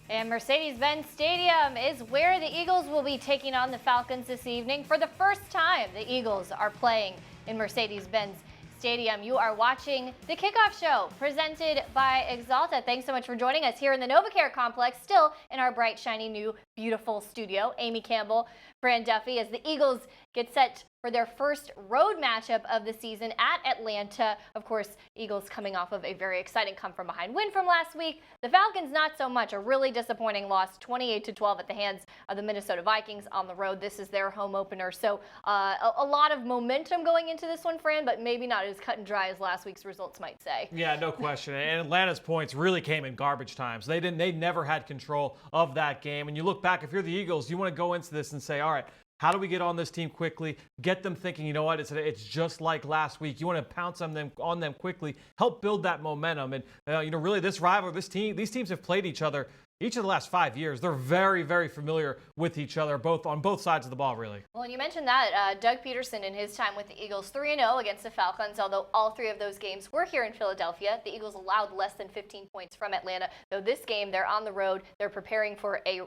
And Mercedes-Benz Stadium is where the Eagles will be taking on the Falcons this evening. For the first time, the Eagles are playing in Mercedes-Benz Stadium. You are watching the Kickoff Show presented by Axalta. Thanks so much for joining us here in the NovaCare Complex, still in our bright, shiny, new, beautiful studio. Amy Campbell, Fran Duffy, as the Eagles get set for their first road matchup of the season at Atlanta. Of course, Eagles coming off of a very exciting come-from-behind win from last week. The Falcons, not so much. A really disappointing loss, 28-12 at the hands of the Minnesota Vikings on the road. This is their home opener. So a lot of momentum going into this one, Fran, but maybe not as cut and dry as last week's results might say. Yeah, no question. And Atlanta's points really came in garbage times. They never had control of that game. And you look back, if you're the Eagles, you want to go into this and say, all right, how do we get on this team quickly? Get them thinking, you know what, it's just like last week. You want to pounce on them quickly, help build that momentum. And, really these teams have played each other each of the last 5 years. They're very, very familiar with each other, on both sides of the ball, really. Well, and you mentioned that Doug Peterson in his time with the Eagles, 3-0 against the Falcons, although all three of those games were here in Philadelphia. The Eagles allowed less than 15 points from Atlanta. Though this game, they're on the road. They're preparing for a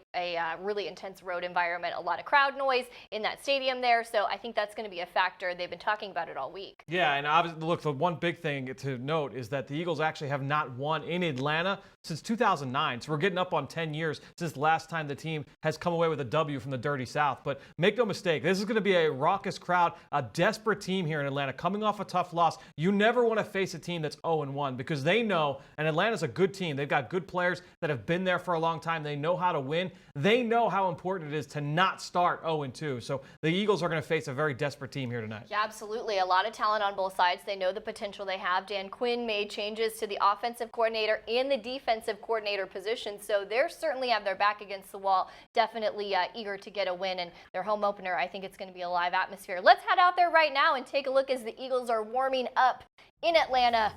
really intense road environment, a lot of crowd noise in that stadium there. So I think that's going to be a factor. They've been talking about it all week. Yeah, and obviously, look, the one big thing to note is that the Eagles actually have not won in Atlanta since 2009. So we're getting up on 10 years since the last time the team has come away with a W from the Dirty South. But make no mistake, this is going to be a raucous crowd, a desperate team here in Atlanta, coming off a tough loss. You never want to face a team that's 0-1 because they know, and Atlanta's a good team. They've got good players that have been there for a long time. They know how to win. They know how important it is to not start 0-2. So the Eagles are going to face a very desperate team here tonight. Yeah, absolutely. A lot of talent on both sides. They know the potential they have. Dan Quinn made changes to the offensive coordinator and the defensive coordinator position, so they're certainly have their back against the wall, definitely eager to get a win, and their home opener, I think it's going to be a live atmosphere. Let's head out there right now and take a look as the Eagles are warming up in Atlanta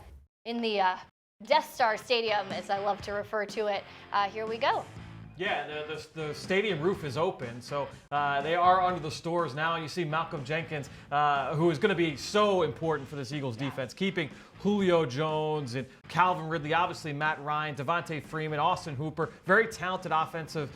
in the Death Star Stadium, as I love to refer to it. Here we go. Yeah, the stadium roof is open, so they are under the stores now. You see Malcolm Jenkins, who is going to be so important for this Eagles defense, keeping Julio Jones and Calvin Ridley, obviously Matt Ryan, Devontae Freeman, Austin Hooper, very talented offensive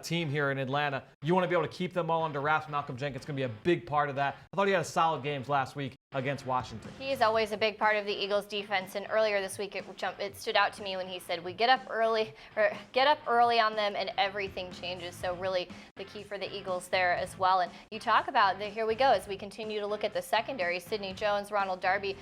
team here in Atlanta. You want to be able to keep them all under wraps. Malcolm Jenkins is going to be a big part of that. I thought he had a solid game last week against Washington. He is always a big part of the Eagles defense, and earlier this week it stood out to me when he said we get up early on them and everything changes. So really the key for the Eagles there as well. And you talk about here we go as we continue to look at the secondary. Sidney Jones, Ronald Darby,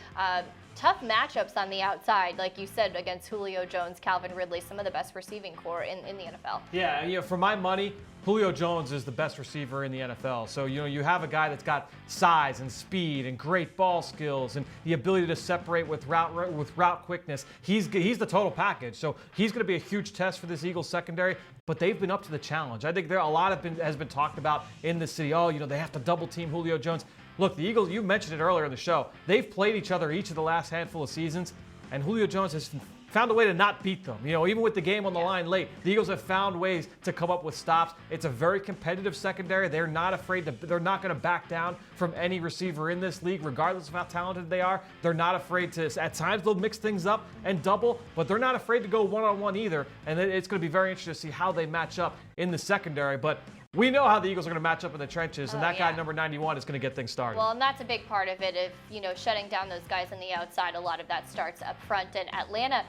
tough matchups on the outside, like you said, against Julio Jones, Calvin Ridley, some of the best receiving core in the NFL. Yeah, for my money, Julio Jones is the best receiver in the NFL. So, you have a guy that's got size and speed and great ball skills and the ability to separate with route quickness. He's the total package. So he's going to be a huge test for this Eagles secondary, but they've been up to the challenge. I think a lot has been talked about in the city. Oh, they have to double team Julio Jones. Look, the Eagles, you mentioned it earlier in the show, they've played each other each of the last handful of seasons, and Julio Jones has found a way to not beat them. Even with the game on the line late, the Eagles have found ways to come up with stops. It's a very competitive secondary. They're not going to back down from any receiver in this league, regardless of how talented they are. They're not afraid to, at times they'll mix things up and double, but they're not afraid to go one-on-one either. And it's going to be very interesting to see how they match up in the secondary. But we know how the Eagles are going to match up in the trenches, and guy, number 91, is going to get things started. Well, and that's a big part of it. If, shutting down those guys on the outside, a lot of that starts up front. And Atlanta,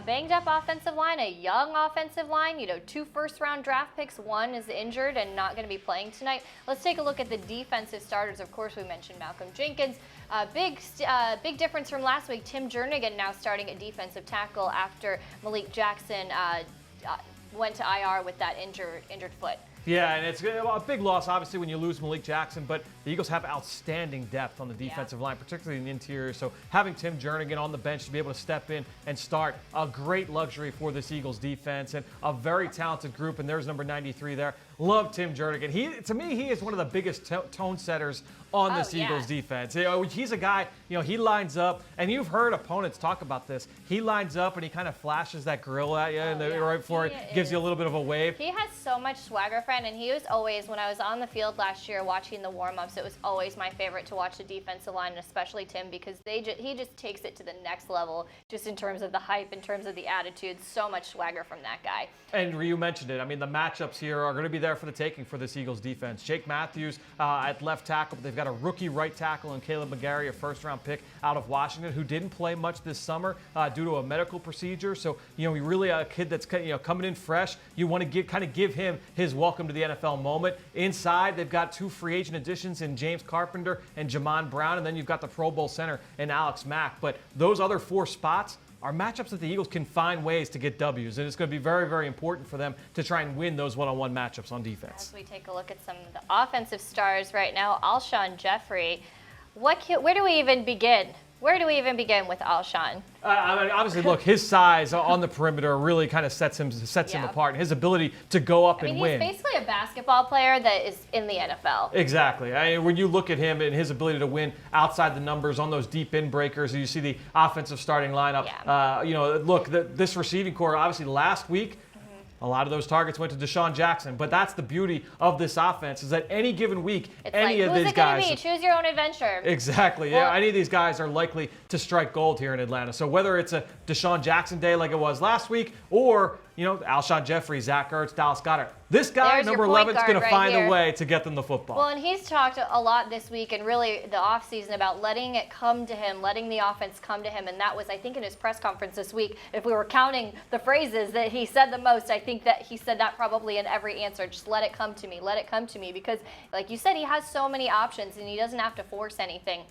banged up offensive line, a young offensive line, 2 first-round draft picks. One is injured and not going to be playing tonight. Let's take a look at the defensive starters. Of course, we mentioned Malcolm Jenkins. Big difference from last week. Tim Jernigan now starting at defensive tackle after Malik Jackson went to IR with that injured foot. Yeah, and it's a big loss, obviously, when you lose Malik Jackson, but the Eagles have outstanding depth on the defensive line, particularly in the interior. So having Tim Jernigan on the bench to be able to step in and start, a great luxury for this Eagles defense, and a very talented group, and there's number 93 there. Love Tim Jernigan. To me, he is one of the biggest tone setters on this Eagles defense. He's a guy, he lines up, and you've heard opponents talk about this. He lines up and he kind of flashes that grill at you, right before it gives you a little bit of a wave. He has so much swagger, friend, and he was always, when I was on the field last year watching the warm-ups, it was always my favorite to watch the defensive line, and especially Tim, because he just takes it to the next level, just in terms of the hype, in terms of the attitude. So much swagger from that guy. And you mentioned it. I mean, the matchups here are going to be there for the taking for this Eagles defense. Jake Matthews at left tackle, but they've got a rookie right tackle in Caleb McGarry, a first-round pick out of Washington, who didn't play much this summer due to a medical procedure. So, you know, really a kid that's coming in fresh. You want to give him his welcome to the NFL moment. Inside, they've got 2 free agent additions in James Carpenter and Jamon Brown, and then you've got the Pro Bowl center in Alex Mack. But those other 4 spots are matchups that the Eagles can find ways to get W's, and it's going to be very, very important for them to try and win those one-on-one matchups on defense. As we take a look at some of the offensive stars right now, Alshon Jeffrey, where do we even begin? Where do we even begin with Alshon? I mean, obviously, look, his size on the perimeter really kind of sets him apart. And his ability to go up and win. He's basically a basketball player that is in the NFL. Exactly. I mean, when you look at him and his ability to win outside the numbers on those deep in breakers, you see the offensive starting lineup. Yeah. Look, this receiving core, obviously, last week, a lot of those targets went to Deshaun Jackson, but that's the beauty of this offense is that any given week, it's any like, of these guys. Who's it going to be? Choose your own adventure. Exactly. Yeah, any of these guys are likely to strike gold here in Atlanta. So whether it's a Deshaun Jackson day like it was last week, or Alshon Jeffrey, Zach Ertz, Dallas Goedert, this guy, number 11, is going to find a way to get them the football. Well, and he's talked a lot this week and really the offseason about letting it come to him, letting the offense come to him. And that was, I think, in his press conference this week, if we were counting the phrases that he said the most, I think that he said that probably in every answer. Just let it come to me. Let it come to me. Because, like you said, he has so many options and he doesn't have to force anything.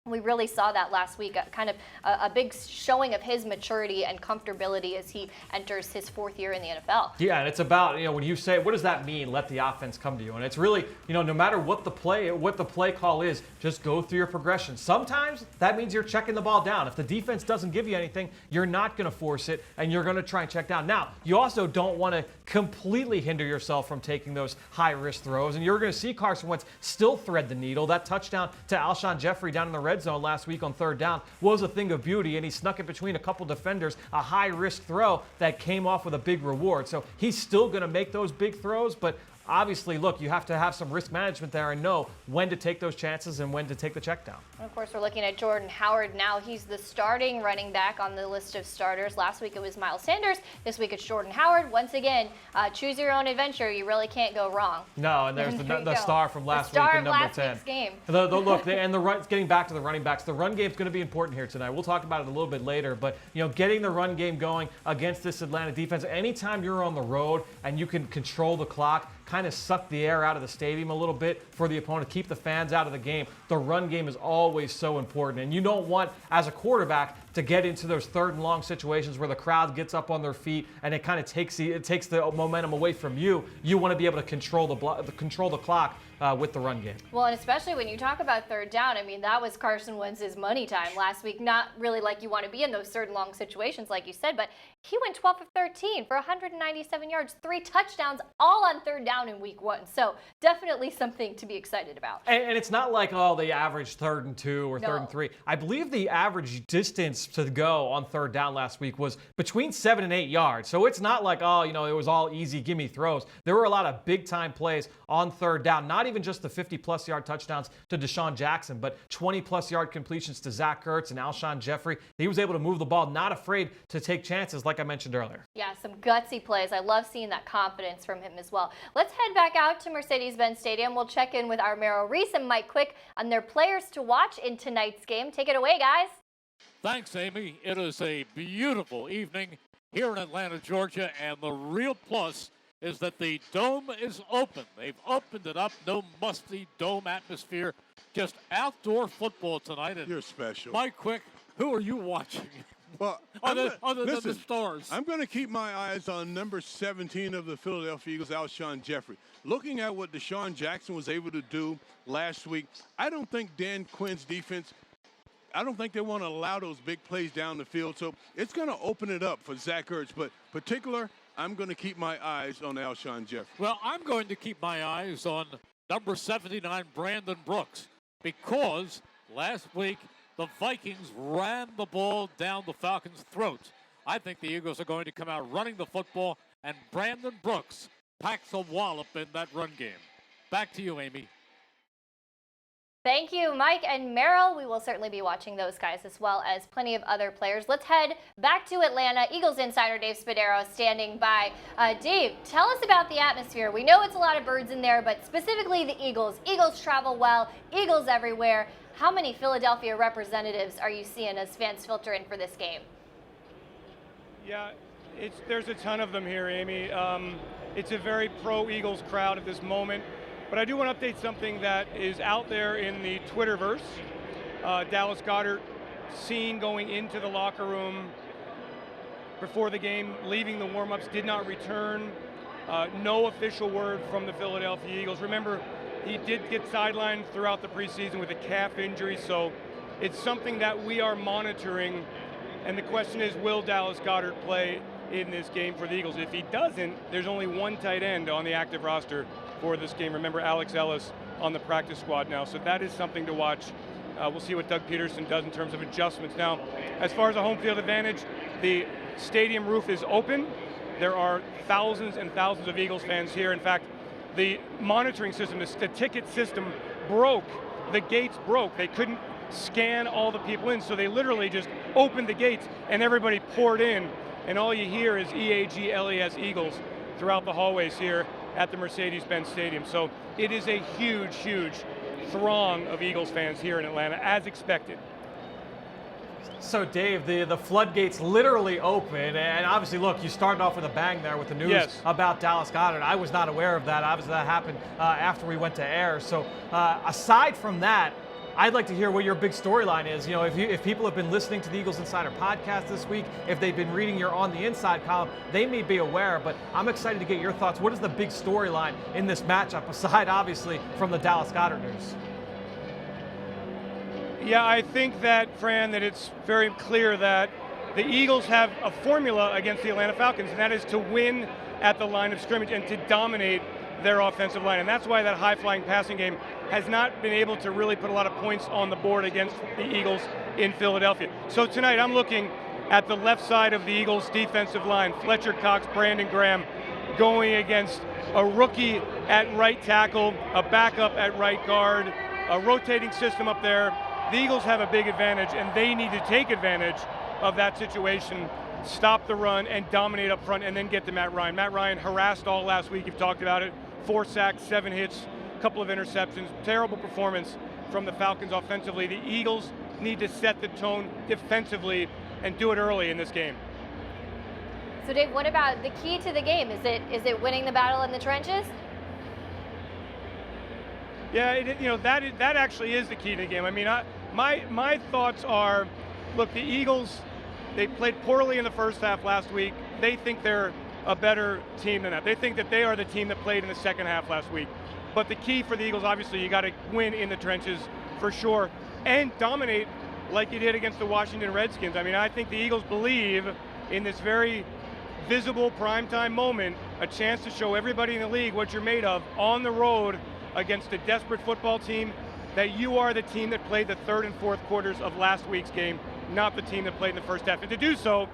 We really saw that last week, a big showing of his maturity and comfortability as he enters his 4th year in the NFL. Yeah, and it's about, when you say, what does that mean, let the offense come to you? And it's really, no matter what the play call is, just go through your progression. Sometimes that means you're checking the ball down. If the defense doesn't give you anything, you're not going to force it, and you're going to try and check down. Now, you also don't want to completely hinder yourself from taking those high-risk throws, and you're going to see Carson Wentz still thread the needle. That touchdown to Alshon Jeffrey down in the red zone last week on 3rd down was a thing of beauty, and he snuck it between a couple defenders, a high-risk throw that came off with a big reward. So he's still going to make those big throws, but obviously, look, you have to have some risk management there and know when to take those chances and when to take the check down. And of course, we're looking at Jordan Howard now. He's the starting running back on the list of starters. Last week it was Miles Sanders. This week it's Jordan Howard. Once again, choose your own adventure. You really can't go wrong. No, and there's the star from last week in number 10. Game. Look, getting back to the running backs, the run game's going to be important here tonight. We'll talk about it a little bit later, but getting the run game going against this Atlanta defense, anytime you're on the road and you can control the clock, kind of suck the air out of the stadium a little bit for the opponent, keep the fans out of the game. The run game is always so important, and you don't want, as a quarterback, to get into those 3rd and long situations where the crowd gets up on their feet and it kind of takes the momentum away from you. You want to be able to control the clock with the run game. Well, and especially when you talk about 3rd down, I mean, that was Carson Wentz's money time last week. Not really like you want to be in those 3rd and long situations, like you said, but he went 12 of 13 for 197 yards, 3 touchdowns, all on 3rd down in week 1. So definitely something to be excited about. And it's not like, they averaged 3rd and 2 or 3rd and 3. I believe the average distance to go on 3rd down last week was between 7 and 8 yards. So it's not like, it was all easy gimme throws. There were a lot of big time plays on 3rd down, not even just the 50-plus yard touchdowns to Deshaun Jackson, but 20-plus yard completions to Zach Ertz and Alshon Jeffrey. He was able to move the ball, not afraid to take chances, like I mentioned earlier. Yeah, some gutsy plays. I love seeing that confidence from him as well. Let's head back out to Mercedes-Benz Stadium. We'll check in with our Merrill Reese and Mike Quick on their players to watch in tonight's game. Take it away, guys. Thanks, Amy. It is a beautiful evening here in Atlanta, Georgia, and the real plus is that the dome is open. They've opened it up. No musty dome atmosphere. Just outdoor football tonight. And you're special. Mike Quick, who are you watching? Well, other than the stars. I'm going to keep my eyes on number 17 of the Philadelphia Eagles, Alshon Jeffrey. Looking at what Deshaun Jackson was able to do last week, I don't think Dan Quinn's defense, I don't think they want to allow those big plays down the field. So it's going to open it up for Zach Ertz. But particular, I'm going to keep my eyes on Alshon Jeffrey. Well, I'm going to keep my eyes on number 79, Brandon Brooks, because last week the Vikings ran the ball down the Falcons' throats. I think the Eagles are going to come out running the football, and Brandon Brooks packs a wallop in that run game. Back to you, Amy. Thank you, Mike and Merrill. We will certainly be watching those guys as well as plenty of other players. Let's head back to Atlanta. Eagles insider Dave Spadaro standing by. Dave, tell us about the atmosphere. We know it's a lot of birds in there, but specifically the Eagles. Eagles travel well, Eagles everywhere. How many Philadelphia representatives are you seeing as fans filter in for this game? Yeah, there's a ton of them here, Amy. It's a very pro-Eagles crowd at this moment. But I do want to update something that is out there in the Twitterverse. Dallas Goedert seen going into the locker room before the game, leaving the warm-ups, did not return. No official word from the Philadelphia Eagles. Remember, he did get sidelined throughout the preseason with a calf injury, so it's something that we are monitoring. And the question is, will Dallas Goedert play in this game for the Eagles? If he doesn't, there's only one tight end on the active roster for this game. Remember, Alex Ellis on the practice squad now, so that is something to watch. We'll see what Doug Peterson does in terms of adjustments. Now, as far as the home field advantage, the stadium roof is open. There are thousands and thousands of Eagles fans here. In fact, the monitoring system, the ticket system broke. The gates broke. They couldn't scan all the people in, so they literally just opened the gates and everybody poured in, and all you hear is EAGLES Eagles throughout the hallways here at the Mercedes-Benz Stadium. So it is a huge, huge throng of Eagles fans here in Atlanta, as expected. So, Dave, the floodgates literally open, and obviously, look, you started off with a bang there with the news about Dallas Goedert. I was not aware of that. Obviously, that happened after we went to air. So, aside from that, I'd like to hear what your big storyline is. You know, if people have been listening to the Eagles Insider podcast this week, if they've been reading your On the Inside column, they may be aware, but I'm excited to get your thoughts. What is the big storyline in this matchup, aside, obviously, from the Dallas Goedert news? Yeah, I think that, Fran, that it's very clear that the Eagles have a formula against the Atlanta Falcons, and that is to win at the line of scrimmage and to dominate their offensive line. And that's why that high-flying passing game has not been able to really put a lot of points on the board against the Eagles in Philadelphia. So tonight I'm looking at the left side of the Eagles defensive line, Fletcher Cox, Brandon Graham, going against a rookie at right tackle, a backup at right guard, a rotating system up there. The Eagles have a big advantage, and they need to take advantage of that situation, stop the run, and dominate up front, and then get to Matt Ryan. Matt Ryan harassed all last week. You've talked about it. 4 sacks, 7 hits, a couple of interceptions. Terrible performance from the Falcons offensively. The Eagles need to set the tone defensively and do it early in this game. So, Dave, what about the key to the game? Is it winning the battle in the trenches? Yeah, that actually is the key to the game. I mean, my thoughts are, look, the Eagles, they played poorly in the first half last week. They think they're a better team than that. They think that they are the team that played in the second half last week. But the key for the Eagles, obviously, you got to win in the trenches for sure and dominate like you did against the Washington Redskins. I mean, I think the Eagles believe in this very visible primetime moment, a chance to show everybody in the league what you're made of on the road against a desperate football team, that you are the team that played the third and fourth quarters of last week's game, not the team that played in the first half. And to do so,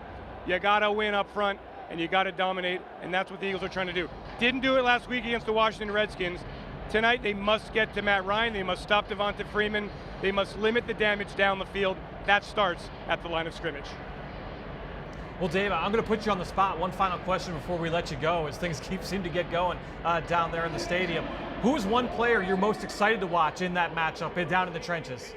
you got to win up front and you got to dominate, and that's what the Eagles are trying to do. Didn't do it last week against the Washington Redskins. Tonight, they must get to Matt Ryan. They must stop Devonta Freeman. They must limit the damage down the field. That starts at the line of scrimmage. Well, Dave, I'm going to put you on the spot. One final question before we let you go, as things seem to get going down there in the stadium. Who is one player you're most excited to watch in that matchup down in the trenches?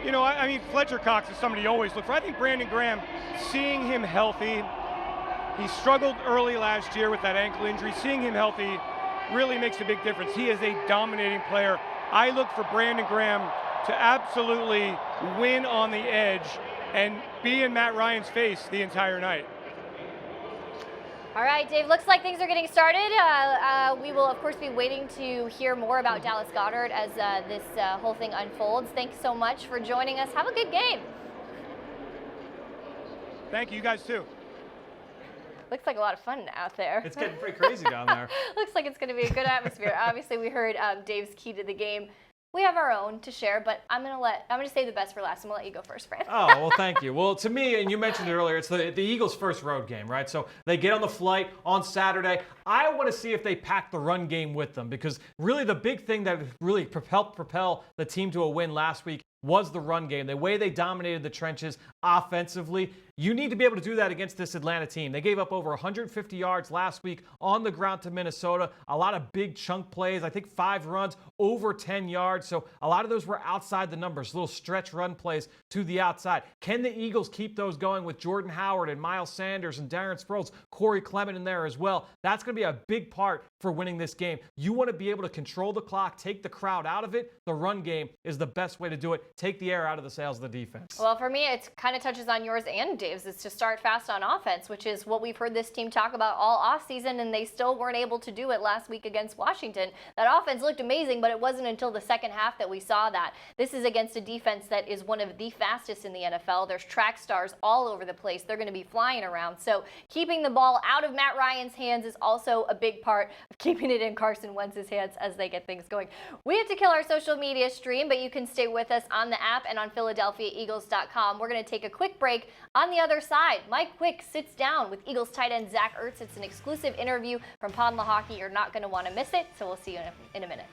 You know, I mean, Fletcher Cox is somebody you always look for. I think Brandon Graham, seeing him healthy, he struggled early last year with that ankle injury. Seeing him healthy really makes a big difference. He is a dominating player. I look for Brandon Graham to absolutely win on the edge and be in Matt Ryan's face the entire night. All right, Dave, looks like things are getting started. We will, of course, be waiting to hear more about Dallas Goedert as this whole thing unfolds. Thanks so much for joining us. Have a good game. Thank you, you guys too. Looks like a lot of fun out there. It's getting pretty crazy down there. Looks like it's going to be a good atmosphere. Obviously, we heard Dave's key to the game. We have our own to share, but I'm gonna save the best for last. I'm gonna let you go first, Fran. Oh, well, thank you. Well, to me, and you mentioned it earlier, it's the Eagles' first road game, right? So they get on the flight on Saturday. I want to see if they pack the run game with them, because really the big thing that really helped propel the team to a win last week was the run game, the way they dominated the trenches offensively. You need to be able to do that against this Atlanta team. They gave up over 150 yards last week on the ground to Minnesota. A lot of big chunk plays. I think 5 runs, over 10 yards. So a lot of those were outside the numbers, little stretch run plays to the outside. Can the Eagles keep those going with Jordan Howard and Miles Sanders and Darren Sproles, Corey Clement in there as well? That's going to be a big part for winning this game. You want to be able to control the clock, take the crowd out of it. The run game is the best way to do it. Take the air out of the sails of the defense. Well, for me, it kind of touches on yours and Dave's. It's to start fast on offense, which is what we've heard this team talk about all offseason, and they still weren't able to do it last week against Washington. That offense looked amazing, but it wasn't until the second half that we saw that. This is against a defense that is one of the fastest in the NFL. There's track stars all over the place. They're going to be flying around. So keeping the ball out of Matt Ryan's hands is also a big part of keeping it in Carson Wentz's hands as they get things going. We have to kill our social media stream, but you can stay with us on the app and on PhiladelphiaEagles.com. We're going to take a quick break. On the other side, Mike Quick sits down with Eagles tight end Zach Ertz. It's an exclusive interview from Pond La Hockey. You're not going to want to miss it, so we'll see you in a minute.